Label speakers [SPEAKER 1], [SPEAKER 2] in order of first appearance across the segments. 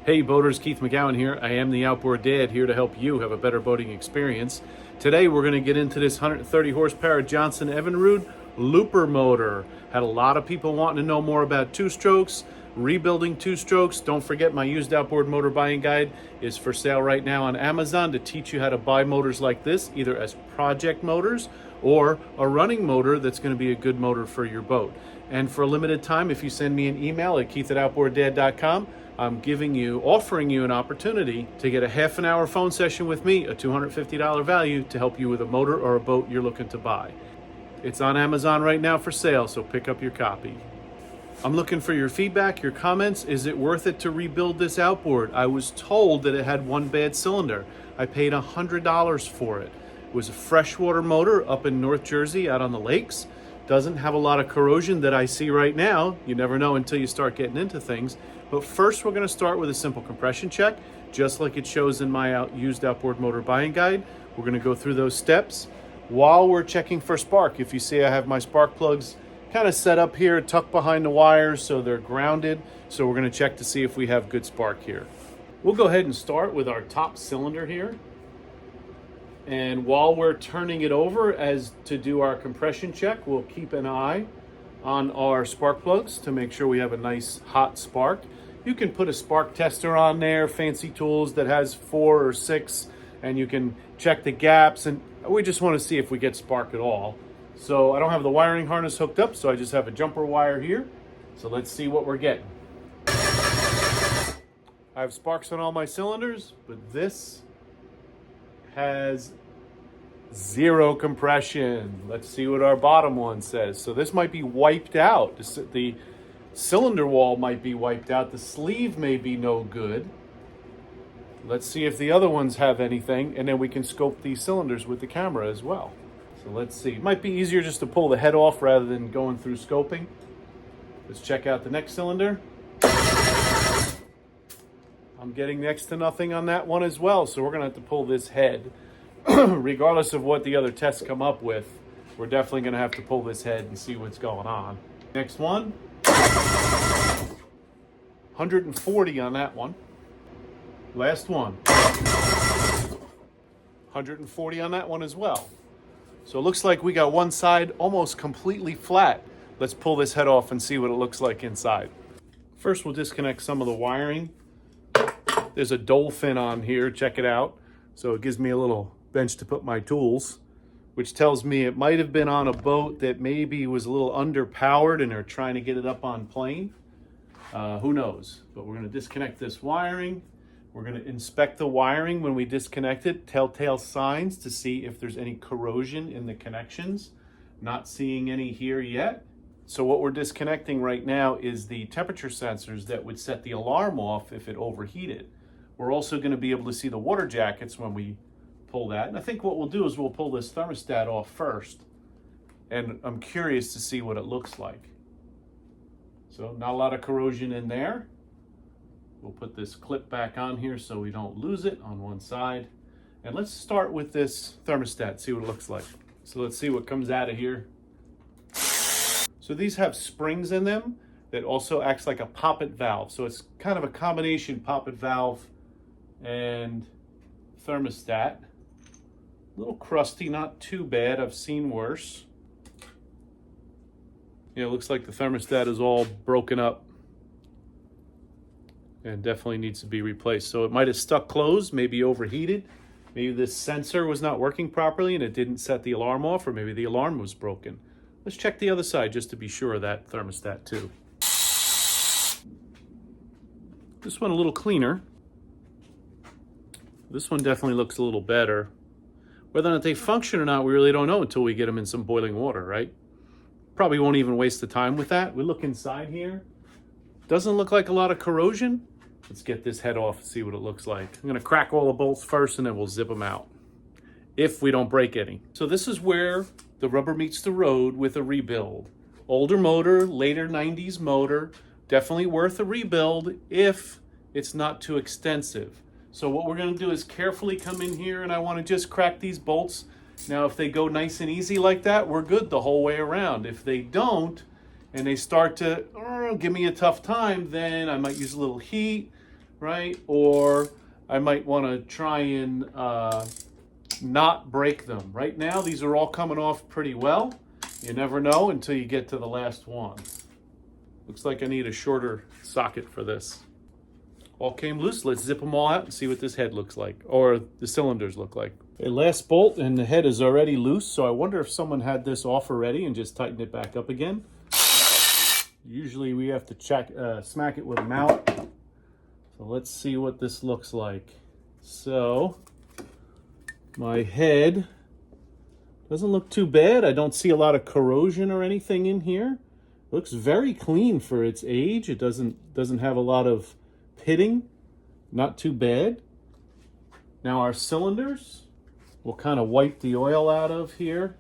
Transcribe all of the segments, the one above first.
[SPEAKER 1] Hey boaters, Keith McGowan here. I am the Outboard Dad, here to help you have a better boating experience. Today we're going to get into this 130 horsepower Johnson Evinrude looper motor. Had a lot of people wanting to know more about two-strokes, rebuilding two-strokes. Don't forget my used outboard motor buying guide is for sale right now on Amazon to teach you how to buy motors like this, either as project motors or a running motor that's going to be a good motor for your boat. And for a limited time, if you send me an email at keith@outboarddad.com, I'm offering you an opportunity to get a half an hour phone session with me, a $250 value to help you with a motor or a boat you're looking to buy. It's on Amazon right now for sale, so pick up your copy. I'm looking for your feedback, your comments. Is it worth it to rebuild this outboard? I was told that it had one bad cylinder. I paid $100 for it. It was a freshwater motor up in North Jersey out on the lakes. Doesn't have a lot of corrosion that I see right now. You never know until you start getting into things. But first we're going to start with a simple compression check, just like it shows in my used outboard motor buying guide. We're going to go through those steps while we're checking for spark. If you see, I have my spark plugs kind of set up here, tucked behind the wires so they're grounded. So we're going to check to see if we have good spark here. We'll go ahead and start with our top cylinder here. And while we're turning it over as to do our compression check, we'll keep an eye on our spark plugs to make sure we have a nice hot spark. You can put a spark tester on there, fancy tools that has 4 or 6, and you can check the gaps, and we just want to see if we get spark at all. So I don't have the wiring harness hooked up, so I just have a jumper wire here. So let's see what we're getting. I have sparks on all my cylinders, but this has 0 compression. Let's see what our bottom one says. So this might be wiped out. The cylinder wall might be wiped out. The sleeve may be no good. Let's see if the other ones have anything, and then we can scope these cylinders with the camera as well. So let's see. It might be easier just to pull the head off rather than going through scoping. Let's check out the next cylinder. I'm getting next to nothing on that one as well, so we're going to have to pull this head. Regardless of what the other tests come up with, we're definitely going to have to pull this head and see what's going on. Next one. 140 on that one. Last one. 140 on that one as well. So it looks like we got one side almost completely flat. Let's pull this head off and see what it looks like inside. First, we'll disconnect some of the wiring. There's a dolphin on here, check it out. So it gives me a little bench to put my tools, which tells me it might have been on a boat that maybe was a little underpowered and they're trying to get it up on plane. Who knows? But we're going to disconnect this wiring. We're going to inspect the wiring when we disconnect it, telltale signs to see if there's any corrosion in the connections. Not seeing any here yet. So what we're disconnecting right now is the temperature sensors that would set the alarm off if it overheated. We're also going to be able to see the water jackets when we pull that. And I think what we'll do is we'll pull this thermostat off first. And I'm curious to see what it looks like. So not a lot of corrosion in there. We'll put this clip back on here so we don't lose it on one side. And let's start with this thermostat, see what it looks like. So let's see what comes out of here. So these have springs in them that also acts like a poppet valve. So it's kind of a combination poppet valve and thermostat. A little crusty, not too bad. I've seen worse. Yeah, it looks like the thermostat is all broken up and definitely needs to be replaced. So it might have stuck closed, maybe overheated. Maybe this sensor was not working properly and it didn't set the alarm off, or maybe the alarm was broken. Let's check the other side just to be sure of that thermostat too. This one a little cleaner. This one definitely looks a little better. Whether or not they function or not, we really don't know until we get them in some boiling water, right? Probably won't even waste the time with that. We look inside here. Doesn't look like a lot of corrosion. Let's get this head off and see what it looks like. I'm gonna crack all the bolts first and then we'll zip them out, if we don't break any. So this is where the rubber meets the road with a rebuild. Older motor, later 90s motor, definitely worth a rebuild if it's not too extensive. So what we're gonna do is carefully come in here, and I wanna just crack these bolts. Now, if they go nice and easy like that, we're good the whole way around. If they don't, and they start to give me a tough time, then I might use a little heat, right? Or I might want to try and not break them. Right now, these are all coming off pretty well. You never know until you get to the last one. Looks like I need a shorter socket for this. All came loose. Let's zip them all out and see what this head looks like, or the cylinders look like. A last bolt and the head is already loose, so I wonder if someone had this off already and just tightened it back up again. Usually we have to smack it with a mallet. So let's see what this looks like. So my head doesn't look too bad. I don't see a lot of corrosion or anything in here. It looks very clean for its age. It doesn't have a lot of pitting. Not too bad. Now our cylinders, we'll kind of wipe the oil out of here.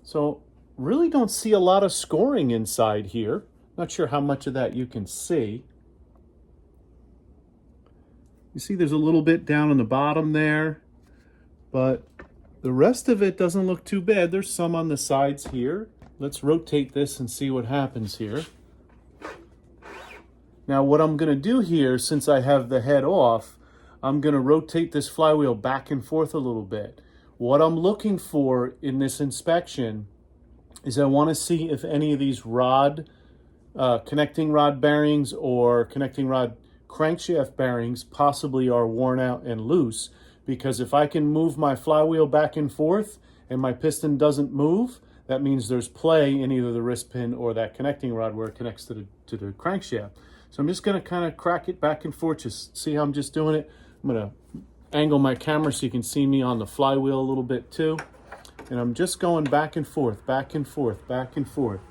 [SPEAKER 1] So really don't see a lot of scoring inside here. Not sure how much of that you can see. You see there's a little bit down on the bottom there, but the rest of it doesn't look too bad. There's some on the sides here. Let's rotate this and see what happens here. Now what I'm going to do here, since I have the head off, I'm going to rotate this flywheel back and forth a little bit. What I'm looking for in this inspection is I want to see if any of these connecting rod bearings or connecting rod crankshaft bearings possibly are worn out and loose, because if I can move my flywheel back and forth and my piston doesn't move, that means there's play in either the wrist pin or that connecting rod where it connects to the crankshaft. So I'm just going to kind of crack it back and forth. Just see how I'm just doing it. I'm going to angle my camera so you can see me on the flywheel a little bit too. And I'm just going back and forth, back and forth, back and forth.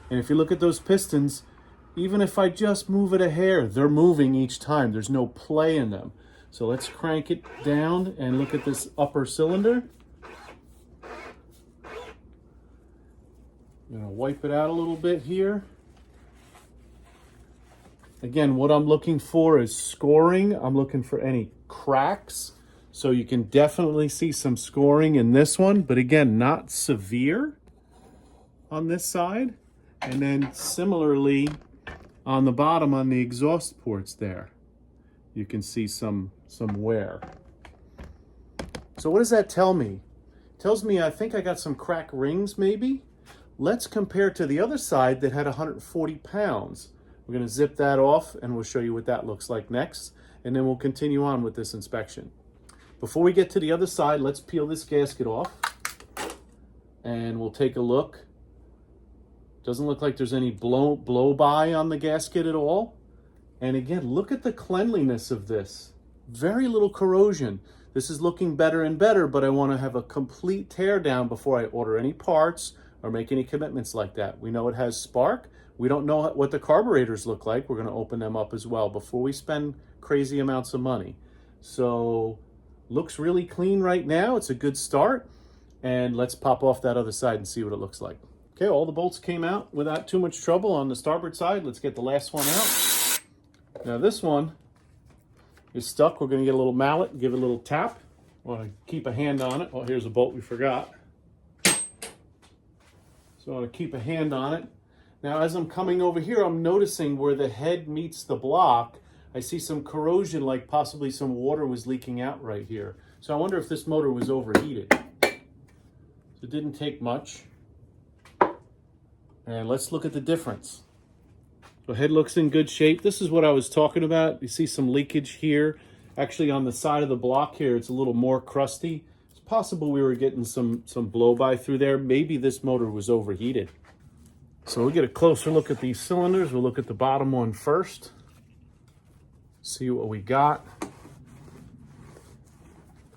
[SPEAKER 1] And if you look at those pistons, even if I just move it a hair, they're moving each time. There's no play in them. So let's crank it down and look at this upper cylinder. I'm going to wipe it out a little bit here. Again, what I'm looking for is scoring. I'm looking for any cracks. So you can definitely see some scoring in this one, but again, not severe on this side. And then similarly on the bottom on the exhaust ports there, you can see some wear. So what does that tell me? It tells me I think I got some cracked rings maybe. Let's compare to the other side that had 140 pounds. We're going to zip that off and we'll show you what that looks like next, and then we'll continue on with this inspection. Before we get to the other side, let's peel this gasket off and we'll take a look. Doesn't look like there's any blow by on the gasket at all. And again, look at the cleanliness of this. Very little corrosion. This is looking better and better, but I want to have a complete tear down before I order any parts or make any commitments like that. We know it has spark. We don't know what the carburetors look like. We're going to open them up as well before we spend crazy amounts of money. So looks really clean right now. It's a good start. And let's pop off that other side and see what it looks like. Okay, all the bolts came out without too much trouble on the starboard side. Let's get the last one out. Now this one is stuck. We're going to get a little mallet and give it a little tap. Want to keep a hand on it. Oh, here's a bolt we forgot. So I want to keep a hand on it. Now as I'm coming over here, I'm noticing where the head meets the block, I see some corrosion, like possibly some water was leaking out right here. So I wonder if this motor was overheated. So it didn't take much. And let's look at the difference. The head looks in good shape. This is what I was talking about. You see some leakage here. Actually on the side of the block here, it's a little more crusty. It's possible we were getting some blow-by through there. Maybe this motor was overheated. So we'll get a closer look at these cylinders. We'll look at the bottom one first. See what we got.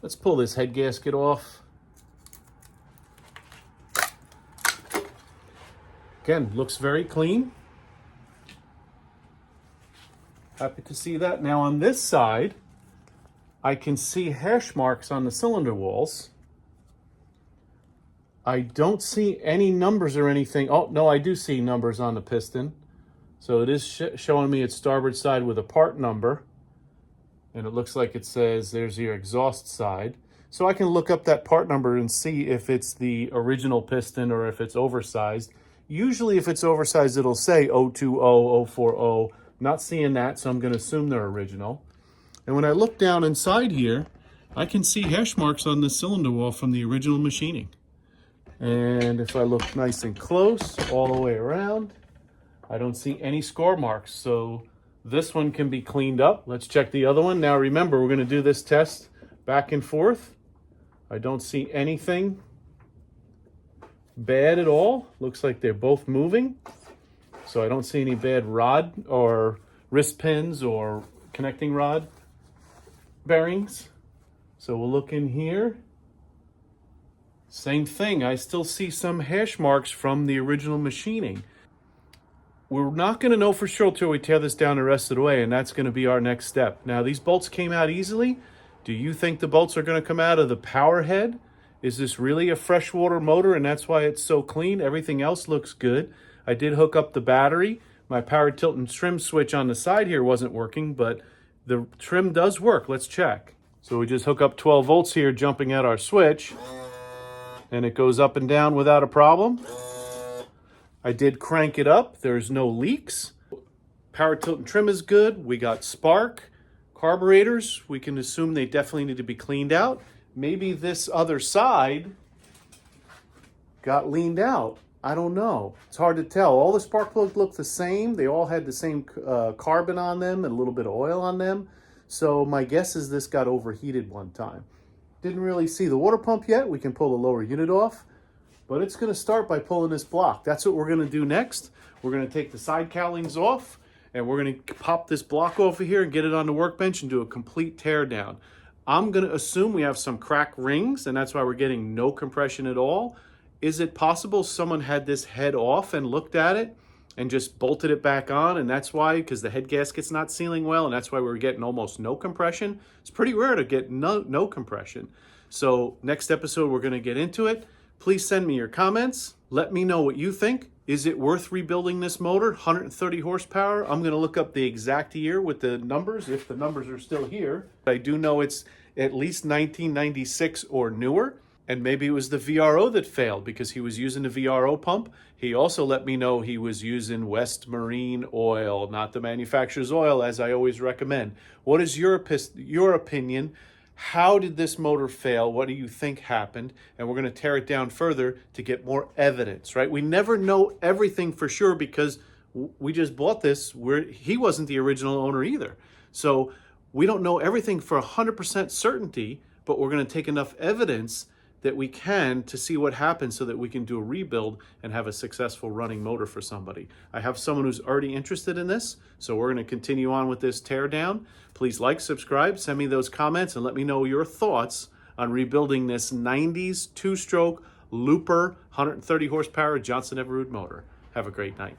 [SPEAKER 1] Let's pull this head gasket off. Again, looks very clean. Happy to see that. Now on this side, I can see hash marks on the cylinder walls. I don't see any numbers or anything. Oh, no, I do see numbers on the piston. So it is showing me its starboard side with a part number. And it looks like it says there's your exhaust side. So I can look up that part number and see if it's the original piston or if it's oversized. Usually if it's oversized, it'll say 020, 040. Not seeing that, so I'm going to assume they're original. And when I look down inside here, I can see hash marks on the cylinder wall from the original machining. And if I look nice and close all the way around, I don't see any score marks. So this one can be cleaned up. Let's check the other one. Now remember, we're going to do this test back and forth. I don't see anything bad at all. Looks like they're both moving. So I don't see any bad rod or wrist pins or connecting rod bearings. So we'll look in here. Same thing. I still see some hash marks from the original machining. We're not going to know for sure till we tear this down the rest of the way, and that's going to be our next step. Now, these bolts came out easily. Do you think the bolts are going to come out of the power head? Is this really a freshwater motor and that's why it's so clean? Everything else looks good. I did hook up the battery. My power tilt and trim switch on the side here wasn't working, but the trim does work. Let's check. So we just hook up 12 volts here, jumping out our switch, and it goes up and down without a problem. I did crank it up. There's no leaks. Power tilt and trim is good. We got spark. Carburetors, we can assume they definitely need to be cleaned out. Maybe this other side got leaned out. I don't know. It's hard to tell. All the spark plugs look the same. They all had the same carbon on them and a little bit of oil on them. So my guess is this got overheated one time. Didn't really see the water pump yet. We can pull the lower unit off, but it's going to start by pulling this block. That's what we're going to do next. We're going to take the side cowlings off, and we're going to pop this block over here and get it on the workbench and do a complete tear down. I'm going to assume we have some crack rings, and that's why we're getting no compression at all. Is it possible someone had this head off and looked at it and just bolted it back on, and that's why, because the head gasket's not sealing well, and that's why we're getting almost no compression? It's pretty rare to get no compression. So next episode, we're going to get into it. Please send me your comments. Let me know what you think. Is it worth rebuilding this motor? 130 horsepower. I'm going to look up the exact year with the numbers, if the numbers are still here. I do know it's at least 1996 or newer, and maybe it was the VRO that failed because he was using the VRO pump. He also let me know he was using West Marine oil, not the manufacturer's oil, as I always recommend. What is your opinion? How did this motor fail? What do you think happened? And we're going to tear it down further to get more evidence, right? We never know everything for sure because we just bought this where he wasn't the original owner either. So we don't know everything for 100% certainty, but we're going to take enough evidence that we can to see what happens so that we can do a rebuild and have a successful running motor for somebody. I have someone who's already interested in this, so we're going to continue on with this teardown. Please like, subscribe, send me those comments, and let me know your thoughts on rebuilding this 90s two-stroke Looper 130 horsepower Johnson Evinrude motor. Have a great night.